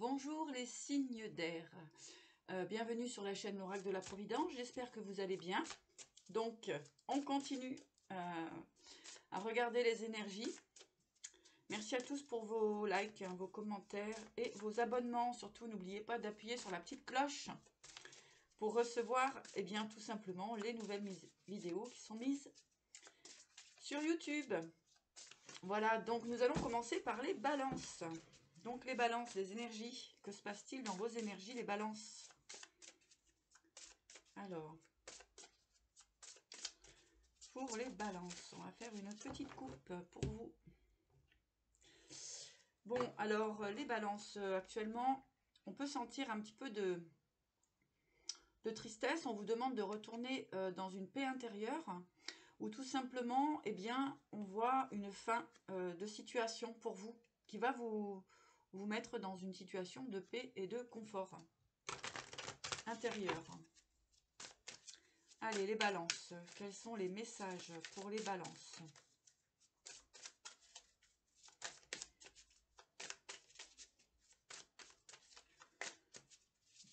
Bonjour les signes d'air, bienvenue sur la chaîne L'Oracle de la Providence, j'espère que vous allez bien. Donc on continue à regarder les énergies. Merci à tous pour vos likes, vos commentaires et vos abonnements. Surtout n'oubliez pas d'appuyer sur la petite cloche pour recevoir tout simplement les nouvelles vidéos qui sont mises sur YouTube. Voilà, donc nous allons commencer par les balances. Donc les balances, les énergies, que se passe-t-il dans vos énergies, les balances? Alors, pour les balances, on va faire une petite coupe pour vous. Bon, alors les balances, actuellement, on peut sentir un petit peu de tristesse. On vous demande de retourner dans une paix intérieure, ou tout simplement, on voit une fin de situation pour vous, qui va vous mettre dans une situation de paix et de confort intérieur. Allez, les balances. Quels sont les messages pour les balances?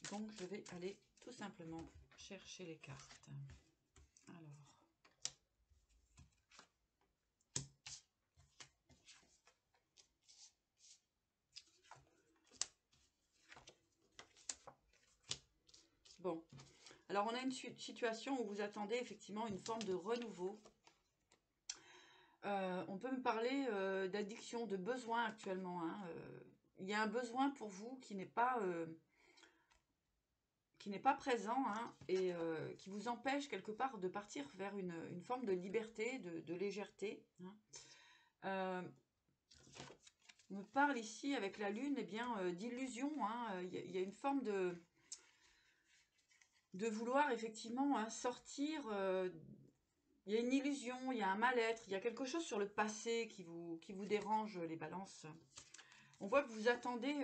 Donc, je vais aller tout simplement chercher les cartes. Alors... Bon, alors on a une situation où vous attendez effectivement une forme de renouveau. On peut me parler d'addiction, de besoin actuellement. Il y a un besoin pour vous qui n'est pas présent et qui vous empêche quelque part de partir vers une forme de liberté, de légèreté. On me parle ici avec la lune d'illusion. Il y a une forme de vouloir effectivement sortir. Il y a une illusion, il y a un mal-être, il y a quelque chose sur le passé qui vous dérange, les balances. On voit que vous attendez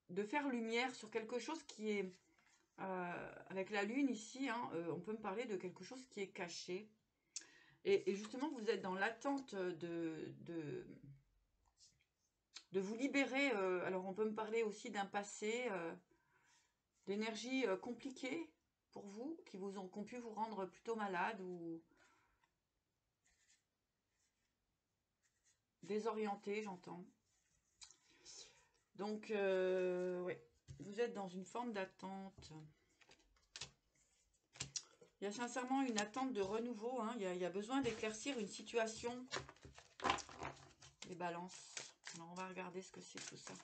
de faire lumière sur quelque chose qui est, avec la lune ici, on peut me parler de quelque chose qui est caché. Et justement, vous êtes dans l'attente de vous libérer. Alors, on peut me parler aussi d'un passé, d'énergie compliquée pour vous, qui ont pu vous rendre plutôt malade ou désorienté, j'entends. Donc, ouais, vous êtes dans une forme d'attente. Il y a sincèrement une attente de renouveau. Il y a besoin d'éclaircir une situation. Les balances. Alors, on va regarder ce que c'est tout ça.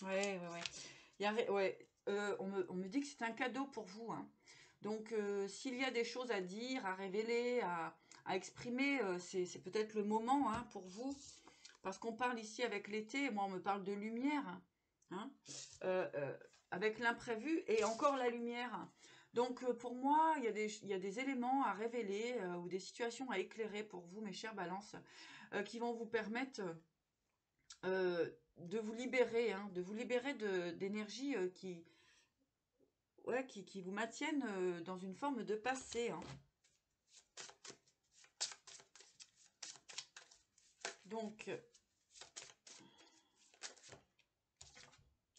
Ouais. On me dit que c'est un cadeau pour vous. Donc, s'il y a des choses à dire, à révéler, à exprimer, c'est peut-être le moment pour vous. Parce qu'on parle ici avec l'été, moi on me parle de lumière, avec l'imprévu et encore la lumière. Donc pour moi, il y a des éléments à révéler ou des situations à éclairer pour vous, mes chères balances, qui vont vous permettre de vous libérer, d'énergie qui vous maintiennent dans une forme de passé. Donc,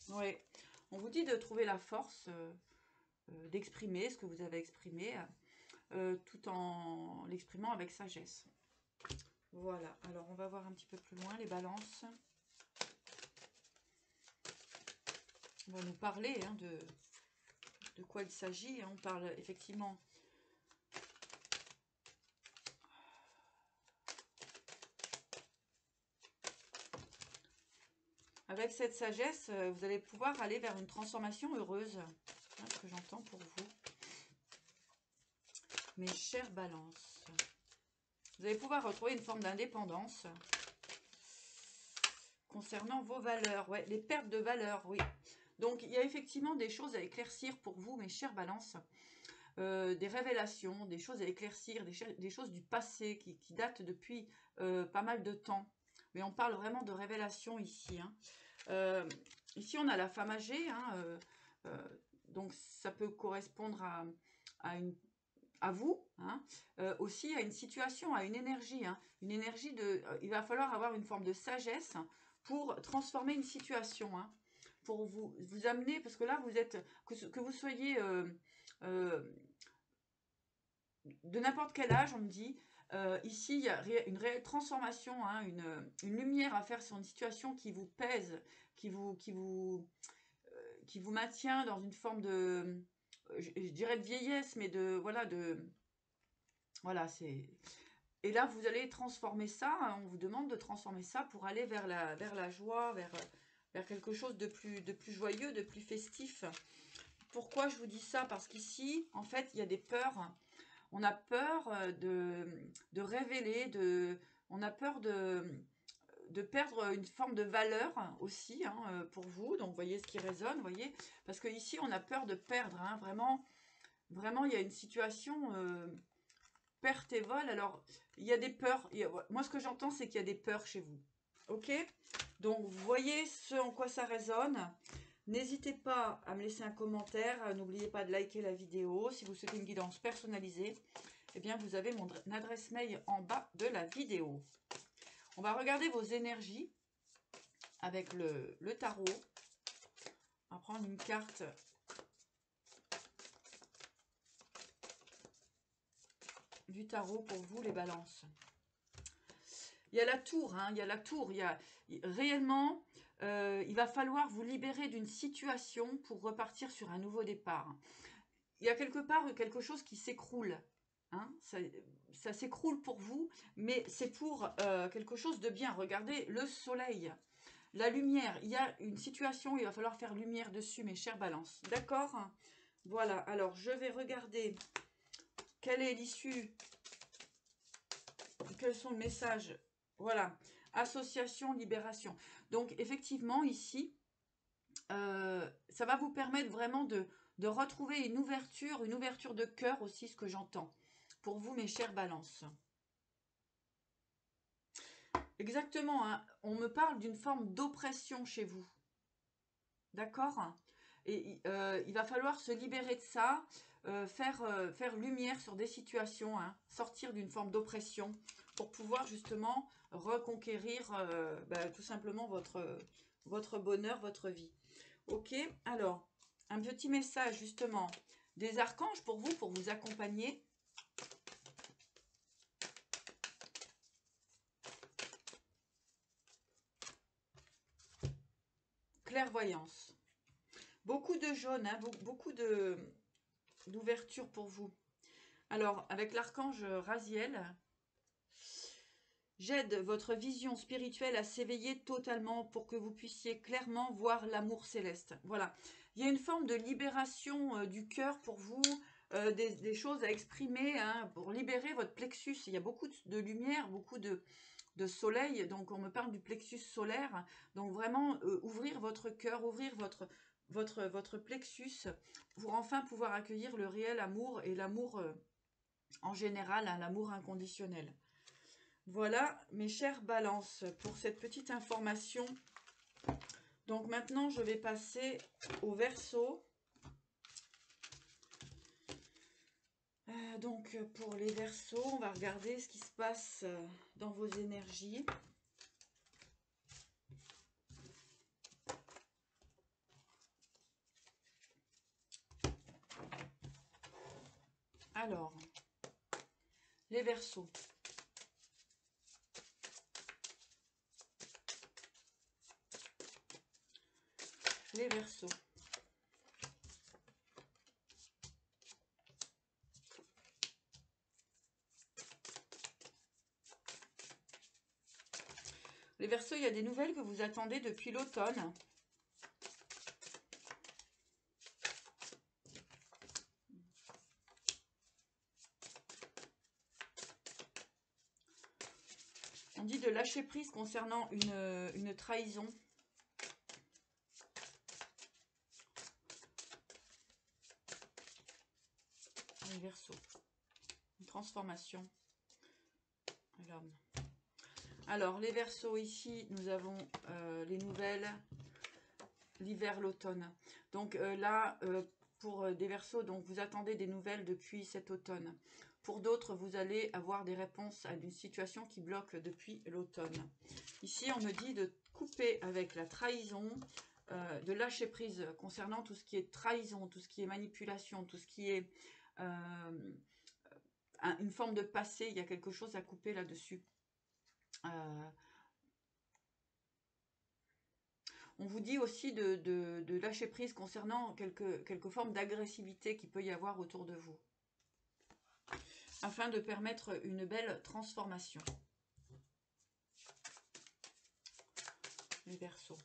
ouais, on vous dit de trouver la force d'exprimer ce que vous avez exprimé, tout en l'exprimant avec sagesse. Voilà, alors on va voir un petit peu plus loin les balances. On va nous parler de quoi il s'agit. On parle effectivement avec cette sagesse, vous allez pouvoir aller vers une transformation heureuse. C'est ce que j'entends pour vous. Mes chères balances, vous allez pouvoir retrouver une forme d'indépendance concernant vos valeurs. Ouais, les pertes de valeurs, oui. Donc, il y a effectivement des choses à éclaircir pour vous, mes chères balances. Des révélations, des choses à éclaircir, des choses du passé qui datent depuis pas mal de temps. Mais on parle vraiment de révélation ici. Ici, on a la femme âgée. Donc, ça peut correspondre à à vous, hein, aussi à une situation, à une énergie. Hein, une énergie de... il va falloir avoir une forme de sagesse pour transformer une situation. Hein, pour vous amener, parce que là, vous êtes... Que vous soyez de n'importe quel âge, on me dit... ici, il y a une réelle transformation, hein, une lumière à faire sur une situation qui vous pèse, qui vous maintient dans une forme de, je dirais de vieillesse, mais de, voilà, c'est... Et là, vous allez transformer ça, hein, on vous demande de transformer ça pour aller vers la joie, vers quelque chose de plus joyeux, de plus festif. Pourquoi je vous dis ça? Parce qu'ici, en fait, il y a des peurs. On a peur de révéler, on a peur de perdre une forme de valeur aussi, hein, pour vous. Donc, vous voyez ce qui résonne, vous voyez. Parce que ici, on a peur de perdre, hein, vraiment, il y a une situation perte et vol. Alors, il y a des peurs. Moi, ce que j'entends, c'est qu'il y a des peurs chez vous. Ok? Donc, vous voyez ce en quoi ça résonne. N'hésitez pas à me laisser un commentaire. N'oubliez pas de liker la vidéo. Si vous souhaitez une guidance personnalisée, eh bien, vous avez mon adresse mail en bas de la vidéo. On va regarder vos énergies avec le tarot. On va prendre une carte du tarot pour vous, les balances. Il y a la tour, hein, il y a la tour. Réellement, il va falloir vous libérer d'une situation pour repartir sur un nouveau départ. Il y a quelque part quelque chose qui s'écroule. Hein, ça s'écroule pour vous, mais c'est pour quelque chose de bien. Regardez le soleil, la lumière. Il y a une situation, il va falloir faire lumière dessus, mes chères balances. D'accord? Voilà, alors je vais regarder quelle est l'issue, quels sont les messages. Voilà, association, libération. Donc effectivement, ici, ça va vous permettre vraiment de retrouver une ouverture de cœur aussi, ce que j'entends. Pour vous, mes chères balances. Exactement, hein, on me parle d'une forme d'oppression chez vous. D'accord? Et il va falloir se libérer de ça, faire lumière sur des situations, hein, sortir d'une forme d'oppression pour pouvoir justement reconquérir tout simplement votre bonheur, votre vie. Ok, alors, un petit message justement des archanges pour vous accompagner. Clairvoyance. Beaucoup de jaune, hein, beaucoup d'ouverture pour vous. Alors, avec l'archange Raziel, j'aide votre vision spirituelle à s'éveiller totalement pour que vous puissiez clairement voir l'amour céleste. Voilà. Il y a une forme de libération du cœur pour vous, des choses à exprimer, hein, pour libérer votre plexus. Il y a beaucoup de lumière, beaucoup de soleil, donc on me parle du plexus solaire. Donc vraiment, ouvrir votre cœur, ouvrir votre plexus pour enfin pouvoir accueillir le réel amour et l'amour en général, hein, l'amour inconditionnel. Voilà, mes chères balances, pour cette petite information. Donc maintenant, je vais passer au Verseau. Donc pour les Verseaux, on va regarder ce qui se passe dans vos énergies. Alors, les Verseaux. Les Verseaux. Les Verseaux, il y a des nouvelles que vous attendez depuis l'automne. On dit de lâcher prise concernant une trahison. Les Verseaux. Une transformation. L'homme. Alors, les Verseaux, ici, nous avons les nouvelles, l'hiver, l'automne. Donc là, pour des Verseaux, donc vous attendez des nouvelles depuis cet automne. Pour d'autres, vous allez avoir des réponses à une situation qui bloque depuis l'automne. Ici, on me dit de couper avec la trahison, de lâcher prise concernant tout ce qui est trahison, tout ce qui est manipulation, tout ce qui est une forme de passé. Il y a quelque chose à couper là-dessus. On vous dit aussi de lâcher prise concernant quelques formes d'agressivité qu'il peut y avoir autour de vous, afin de permettre une belle transformation. Les Verseaux.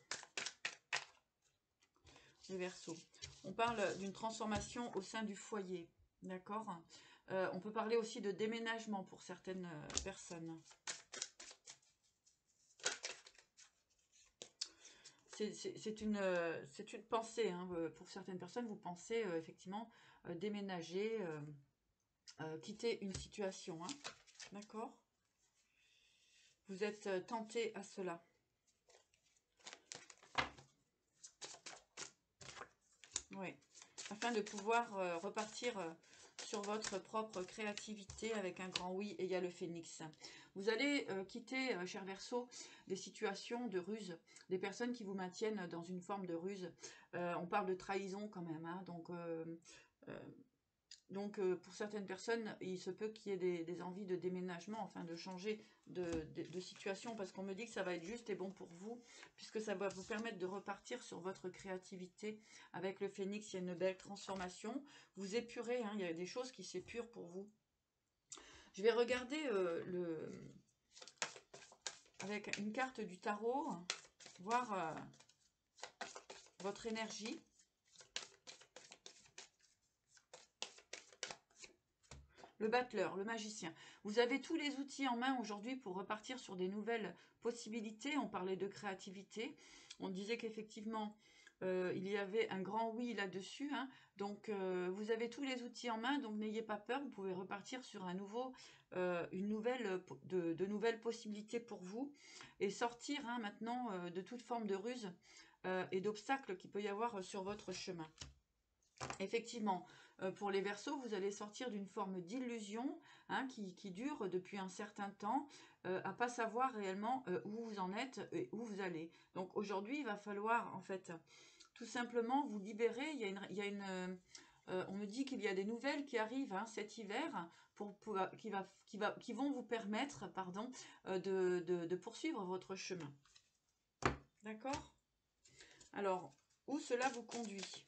Les Verseaux. On parle d'une transformation au sein du foyer, d'accord ? On peut parler aussi de déménagement pour certaines personnes. C'est une pensée, hein, pour certaines personnes, vous pensez effectivement déménager, quitter une situation, hein, d'accord ? Vous êtes tenté à cela. Oui, afin de pouvoir repartir sur votre propre créativité avec un grand oui, et il y a le phénix. Vous allez quitter, cher Verseau, des situations de ruse, des personnes qui vous maintiennent dans une forme de ruse. On parle de trahison quand même, hein, donc pour certaines personnes, il se peut qu'il y ait des envies de déménagement, enfin de changer de situation, parce qu'on me dit que ça va être juste et bon pour vous, puisque ça va vous permettre de repartir sur votre créativité. Avec le phénix, il y a une belle transformation. Vous épurez, hein, il y a des choses qui s'épurent pour vous. Je vais regarder avec une carte du tarot, voir votre énergie. Le battleur, le magicien. Vous avez tous les outils en main aujourd'hui pour repartir sur des nouvelles possibilités. On parlait de créativité. On disait qu'effectivement, il y avait un grand oui là-dessus. Hein. Donc, vous avez tous les outils en main. Donc, n'ayez pas peur. Vous pouvez repartir sur de nouvelles possibilités pour vous. Et sortir maintenant de toute forme de ruse et d'obstacles qu'il peut y avoir sur votre chemin. Effectivement, pour les Verseaux, vous allez sortir d'une forme d'illusion, hein, qui dure depuis un certain temps, à pas savoir réellement où vous en êtes et où vous allez. Donc aujourd'hui, il va falloir en fait tout simplement vous libérer. On me dit qu'il y a des nouvelles qui arrivent, hein, cet hiver qui vont vous permettre, pardon, de poursuivre votre chemin. D'accord ? Alors, où cela vous conduit ?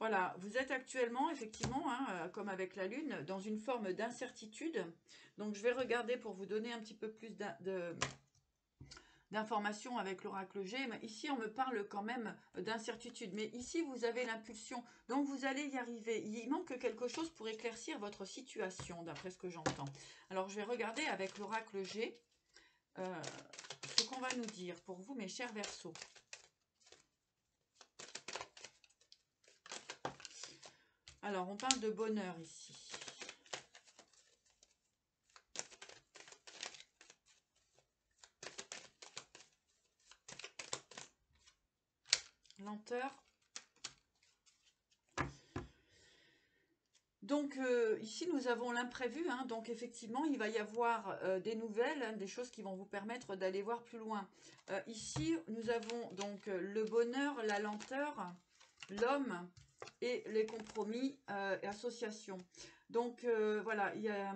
Voilà, vous êtes actuellement, effectivement, hein, comme avec la Lune, dans une forme d'incertitude. Donc, je vais regarder pour vous donner un petit peu plus d'informations avec l'oracle G. Mais ici, on me parle quand même d'incertitude. Mais ici, vous avez l'impulsion. Donc, vous allez y arriver. Il manque quelque chose pour éclaircir votre situation, d'après ce que j'entends. Alors, je vais regarder avec l'oracle G ce qu'on va nous dire pour vous, mes chers Verseaux. Alors, on parle de bonheur ici. Lenteur. Donc, ici, nous avons l'imprévu. Hein, donc, effectivement, il va y avoir des nouvelles, hein, des choses qui vont vous permettre d'aller voir plus loin. Ici, nous avons donc le bonheur, la lenteur, l'homme et les compromis et associations. Donc, voilà, il y a...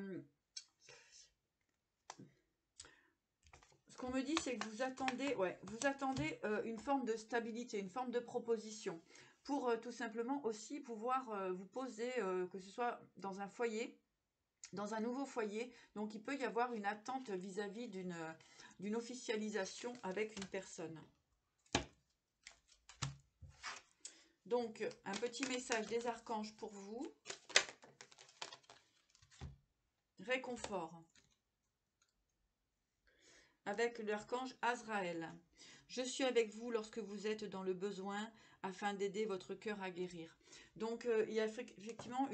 Ce qu'on me dit, c'est que vous attendez une forme de stabilité, une forme de proposition, pour tout simplement aussi pouvoir vous poser, que ce soit dans un foyer, dans un nouveau foyer. Donc, il peut y avoir une attente vis-à-vis d'une officialisation avec une personne. Donc, un petit message des archanges pour vous. Réconfort. Avec l'archange Azraël. Je suis avec vous lorsque vous êtes dans le besoin afin d'aider votre cœur à guérir. Donc, il y a effectivement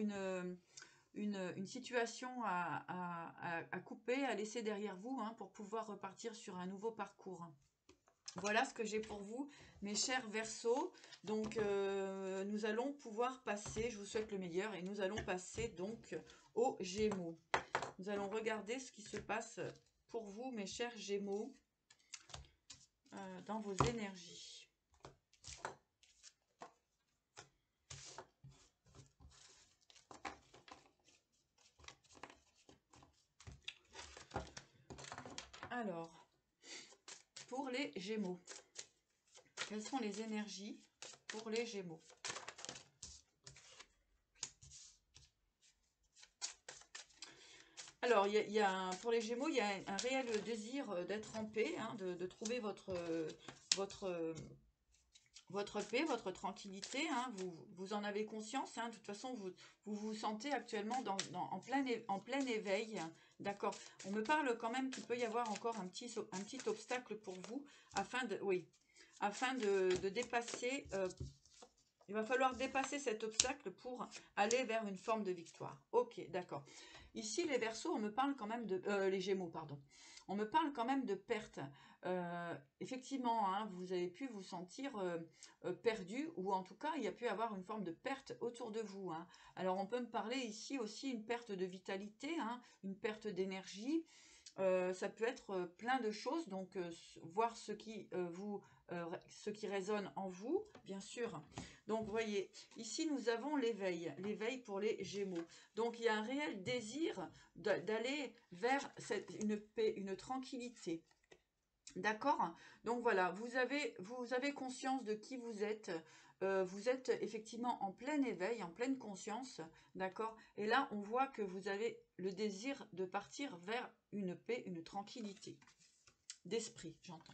une situation à couper, à laisser derrière vous, hein, pour pouvoir repartir sur un nouveau parcours. Voilà ce que j'ai pour vous, mes chers Verseaux. Donc, nous allons pouvoir passer, je vous souhaite le meilleur, et nous allons passer donc aux Gémeaux. Nous allons regarder ce qui se passe pour vous, mes chers Gémeaux, dans vos énergies. Alors, pour les Gémeaux, quelles sont les énergies pour les Gémeaux? Alors, pour les Gémeaux, il y a un réel désir d'être en paix, hein, de trouver votre paix, votre tranquillité, hein, vous en avez conscience, hein, de toute façon, vous vous sentez actuellement en plein éveil, d'accord. On me parle quand même qu'il peut y avoir encore un petit obstacle pour vous, afin de dépasser, il va falloir dépasser cet obstacle pour aller vers une forme de victoire. Ok, d'accord. Ici, les Verseaux, on me parle quand même de... les Gémeaux, pardon. On me parle quand même de perte. Effectivement, hein, vous avez pu vous sentir perdu, ou en tout cas, il y a pu avoir une forme de perte autour de vous. Hein. Alors, on peut me parler ici aussi une perte de vitalité, hein, une perte d'énergie. Ça peut être plein de choses, donc voir ce qui résonne en vous, bien sûr. Donc, vous voyez, ici, nous avons l'éveil pour les Gémeaux. Donc, il y a un réel désir d'aller vers une paix, une tranquillité. D'accord? Donc, voilà, vous avez conscience de qui vous êtes. Vous êtes effectivement en plein éveil, en pleine conscience. D'accord? Et là, on voit que vous avez le désir de partir vers une paix, une tranquillité. D'esprit, j'entends.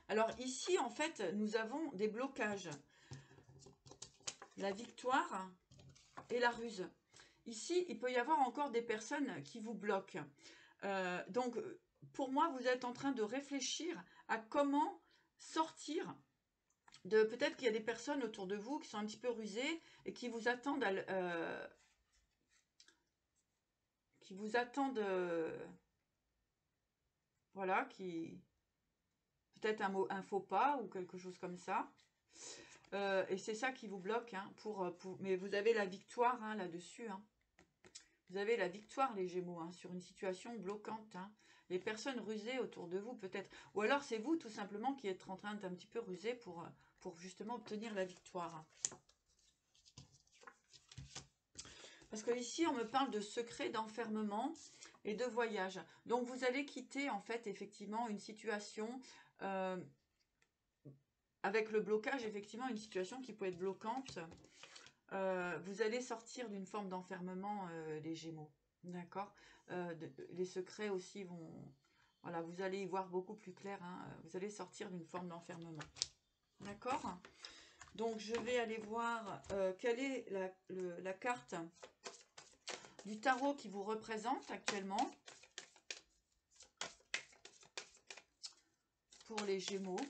Alors ici, en fait, nous avons des blocages. La victoire et la ruse. Ici, il peut y avoir encore des personnes qui vous bloquent. Donc, pour moi, vous êtes en train de réfléchir à comment sortir de... Peut-être qu'il y a des personnes autour de vous qui sont un petit peu rusées et qui vous attendent voilà, qui... Peut-être un faux pas ou quelque chose comme ça. Et c'est ça qui vous bloque, hein, mais vous avez la victoire, hein, là-dessus. Hein. Vous avez la victoire, les Gémeaux, hein, sur une situation bloquante. Hein. Les personnes rusées autour de vous, peut-être. Ou alors, c'est vous, tout simplement, qui êtes en train d'un petit peu ruser pour justement obtenir la victoire. Parce que ici, on me parle de secret, d'enfermement et de voyage. Donc, vous allez quitter, en fait, effectivement, une situation... avec le blocage, effectivement, une situation qui peut être bloquante. Vous allez sortir d'une forme d'enfermement, les Gémeaux. D'accord. Les secrets aussi vont... Voilà, vous allez y voir beaucoup plus clair. Hein, vous allez sortir d'une forme d'enfermement. D'accord. Donc, je vais aller voir quelle est la carte du tarot qui vous représente actuellement. Pour les Gémeaux.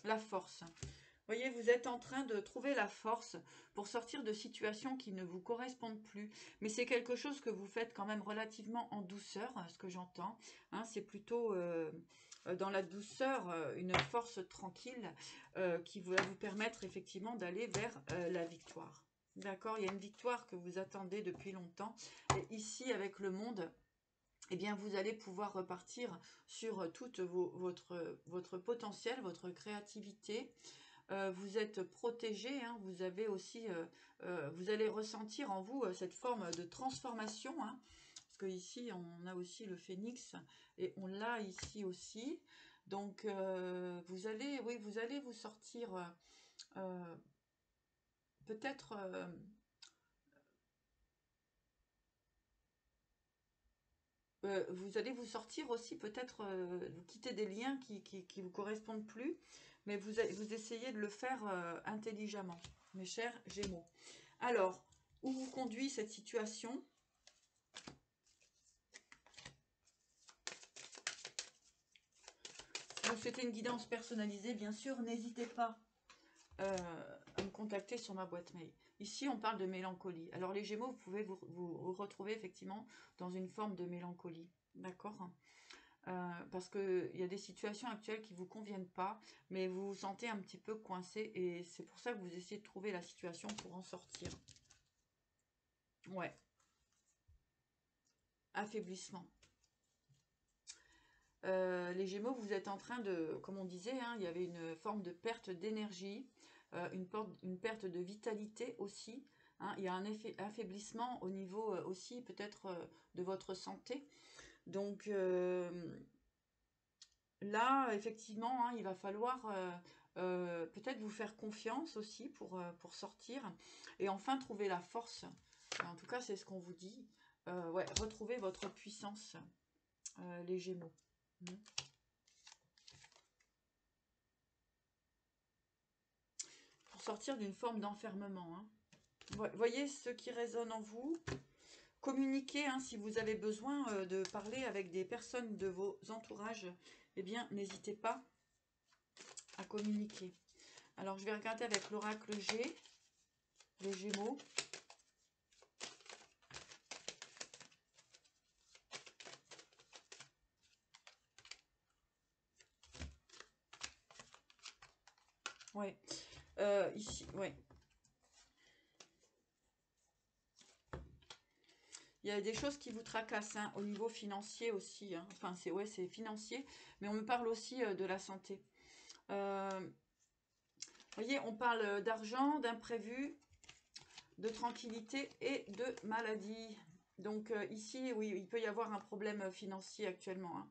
La force. Vous voyez, vous êtes en train de trouver la force pour sortir de situations qui ne vous correspondent plus. Mais c'est quelque chose que vous faites quand même relativement en douceur, ce que j'entends. Hein, c'est plutôt dans la douceur, une force tranquille qui va vous permettre effectivement d'aller vers la victoire. D'accord? Il y a une victoire que vous attendez depuis longtemps. Et ici, avec le monde... eh bien, vous allez pouvoir repartir sur tout votre potentiel, votre créativité. Vous êtes protégé, hein, vous avez aussi, vous allez ressentir en vous cette forme de transformation, hein, parce que ici on a aussi le phénix et on l'a ici aussi. Donc vous allez vous sortir peut-être vous allez vous sortir aussi peut-être, vous quitter des liens qui vous correspondent plus, mais vous essayez de le faire intelligemment, mes chers Gémeaux. Alors, où vous conduit cette situation? Si vous souhaitez une guidance personnalisée, bien sûr, n'hésitez pas à me contacter sur ma boîte mail. Ici, on parle de mélancolie. Alors, les Gémeaux, vous pouvez vous retrouver effectivement dans une forme de mélancolie. D'accord? Parce qu'il y a des situations actuelles qui ne vous conviennent pas, mais vous vous sentez un petit peu coincé et c'est pour ça que vous essayez de trouver la situation pour en sortir. Ouais. Affaiblissement. Les Gémeaux, vous êtes en train de, comme on disait, hein, il y avait une forme de perte d'énergie, une perte de vitalité aussi. Hein, il y a un affaiblissement au niveau aussi peut-être de votre santé. Donc là, effectivement, hein, il va falloir peut-être vous faire confiance aussi pour sortir. Et enfin, trouver la force. En tout cas, c'est ce qu'on vous dit. Ouais, retrouver votre puissance, les Gémeaux. Pour sortir d'une forme d'enfermement. Hein. Voyez ce qui résonne en vous. Communiquez, hein, si vous avez besoin de parler avec des personnes de vos entourages, eh bien, n'hésitez pas à communiquer. Alors, je vais regarder avec l'oracle G, les Gémeaux. Ouais, ici, ouais. Il y a des choses qui vous tracassent, hein, au niveau financier aussi. Hein. Enfin, c'est financier, mais on me parle aussi de la santé. Voyez, on parle d'argent, d'imprévu, de tranquillité et de maladie. Donc ici, oui, il peut y avoir un problème financier actuellement, hein,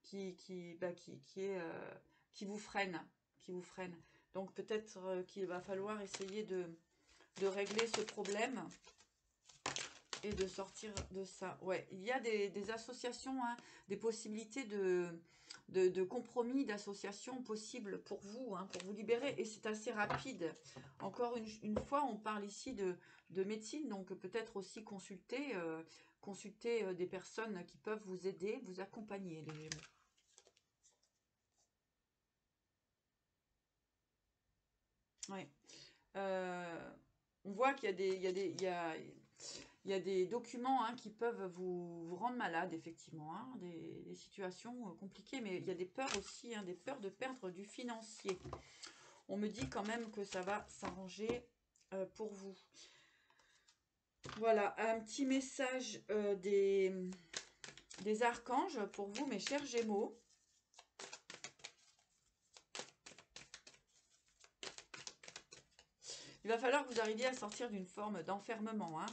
qui vous freine, Donc peut-être qu'il va falloir essayer de régler ce problème et de sortir de ça. Ouais, il y a des associations, hein, des possibilités de compromis, d'associations possibles pour vous, hein, pour vous libérer. Et c'est assez rapide. Encore une fois, on parle ici de médecine, donc peut-être aussi consulter des personnes qui peuvent vous aider, vous accompagner, les Gémeaux. Ouais. On voit qu'il y a des documents, hein, qui peuvent vous rendre malade, effectivement. Hein, des situations compliquées, mais il y a des peurs aussi, hein, des peurs de perdre du financier. On me dit quand même que ça va s'arranger pour vous. Voilà, un petit message des archanges pour vous, mes chers Gémeaux. Il va falloir que vous arriviez à sortir d'une forme d'enfermement. Hein.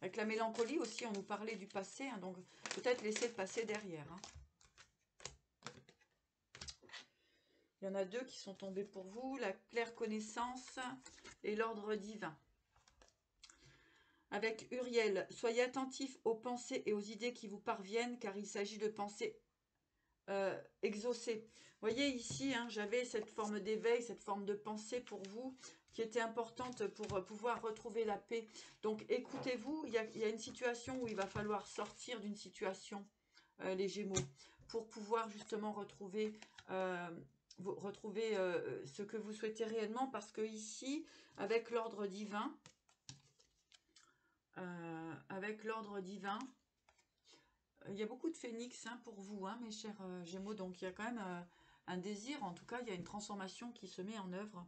Avec la mélancolie aussi, on nous parlait du passé, hein, donc peut-être laisser le passé derrière. Hein. Il y en a deux qui sont tombés pour vous, la claire connaissance et l'ordre divin. Avec Uriel, soyez attentifs aux pensées et aux idées qui vous parviennent, car il s'agit de pensées exaucées. Vous voyez ici, hein, j'avais cette forme d'éveil, cette forme de pensée pour vous, qui était importante pour pouvoir retrouver la paix. Donc écoutez-vous, il y a une situation où il va falloir sortir d'une situation, les Gémeaux, pour pouvoir justement retrouver ce que vous souhaitez réellement, parce que ici, avec l'ordre divin, il y a beaucoup de phénix, hein, pour vous, hein, mes chers Gémeaux. Donc il y a quand même un désir, en tout cas il y a une transformation qui se met en œuvre.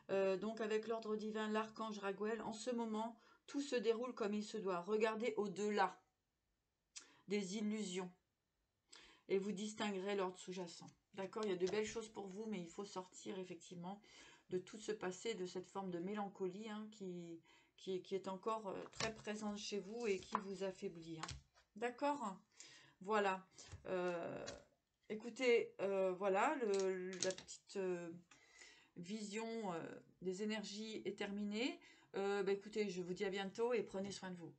Donc avec l'ordre divin, l'archange Raguel, en ce moment, tout se déroule comme il se doit. Regardez au-delà des illusions et vous distinguerez l'ordre sous-jacent. D'accord, il y a de belles choses pour vous, mais il faut sortir effectivement de tout ce passé, de cette forme de mélancolie, hein, qui est encore très présente chez vous et qui vous affaiblit. Hein. D'accord, voilà. Écoutez, voilà, la petite vision des énergies est terminée. Écoutez, je vous dis à bientôt et prenez soin de vous.